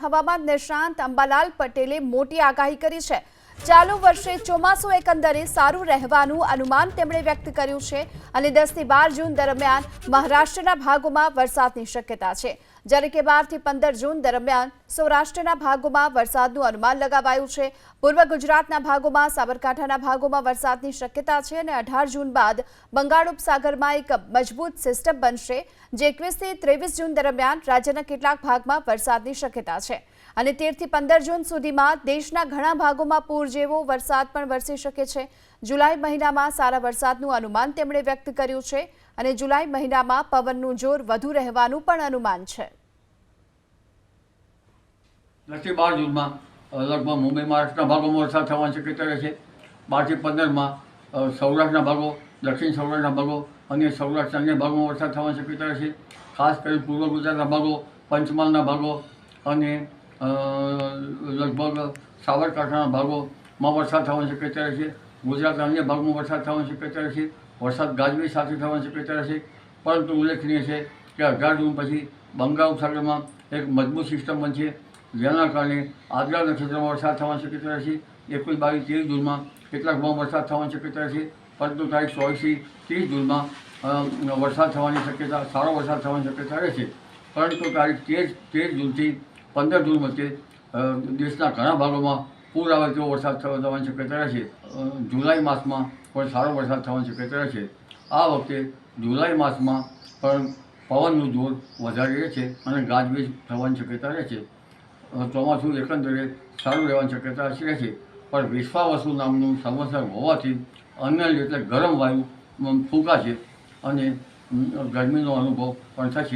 હવામાન નિષ્ણાંત અંબાલાલ પટેલે મોટી આગાહી કરી છે। ચાલુ વર્ષે ચોમાસું એકંદરે સારું રહેવાનું અનુમાન તેમણે વ્યક્ત કર્યું છે અને 10 થી 12 જૂન દરમિયાન મહારાષ્ટ્રના ભાગોમાં વરસાદની શક્યતા છે, જ્યારે કે 12 થી 15 જૂન દરમિયાન સૌરાષ્ટ્રના ભાગોમાં વરસાદનું અનુમાન લગાવાયું છે। પૂર્વ ગુજરાતના ભાગોમાં, સાબરકાંઠાના ભાગોમાં વરસાદની શક્યતા છે અને 18 જૂન બાદ બંગાળ ઉપસાગરમાં એક મજબૂત સિસ્ટમ બનશે, જે 21 થી 23 જૂન દરમિયાન રાજ્યના કેટલાક ભાગમાં વરસાદની શક્યતા છે અને 13 થી 15 જૂન સુધીમાં દેશના ઘણા ભાગોમાં પૂર જેવો વરસાદ પણ વરસી શકે છે। જુલાઈ મહિનામાં સારા વરસાદનું અનુમાન તેમણે વ્યક્ત કર્યું છે અને જુલાઈ મહિનામાં પવનનું જોર વધુ રહેવાનું પણ અનુમાન છે। 10 થી 12 જૂનમાં લગભગ મુંબઈ મહારાષ્ટ્રના ભાગોમાં વરસાદ થવાની શક્યતા રહેશે। 12 થી 15માં સૌરાષ્ટ્રના ભાગો, દક્ષિણ સૌરાષ્ટ્રના ભાગો અને સૌરાષ્ટ્રના અન્ય ભાગોમાં વરસાદ થવાની શક્યતા રહેશે। ખાસ કરી પૂર્વ ગુજરાતના ભાગો, પંચમહાલના ભાગો અને લગભગ સાબરકાંઠાના ભાગોમાં વરસાદ થવાની શક્યતા રહેશે। ગુજરાતના અન્ય ભાગોમાં વરસાદ થવાની શક્યતા રહેશે। વરસાદ ગાજવીજ સાથે થવાની શક્યતા રહેશે, પરંતુ ઉલ્લેખનીય છે કે 18 જૂન પછી બંગાળ ઉપસાગરમાં એક મજબૂત સિસ્ટમ બનશે, જેના કારણે આદ્રા નક્ષત્રમાં વરસાદ થવાની શક્યતા રહેશે। 21, 22, 13 જૂનમાં કેટલાક ભાગમાં વરસાદ થવાની શક્યતા રહેશે, પરંતુ તારીખ 24 થી 30 જૂનમાં વરસાદ થવાની શક્યતા, સારો વરસાદ થવાની શક્યતા રહેશે। પરંતુ તારીખ 13 જૂનથી 15 જૂન વચ્ચે દેશના ઘણા ભાગોમાં પૂર આવે તેવો વરસાદ થવાની શક્યતા રહેશે। જુલાઈ માસમાં પણ સારો વરસાદ થવાની શક્યતા રહેશે। આ વખતે જુલાઈ માસમાં પણ પવનનું જોર વધારે રહેશે અને ગાજવીજ થવાની શક્યતા રહેશે। ચોમાસું એકંદરે સારું રહેવાની શક્યતા રહેશે, પણ વિશ્વાવસુ નામનું સંવત્સર હોવાથી અન્ય એટલે ગરમ વાયુ ફૂંકાશે અને ગરમીનો અનુભવ પણ થશે।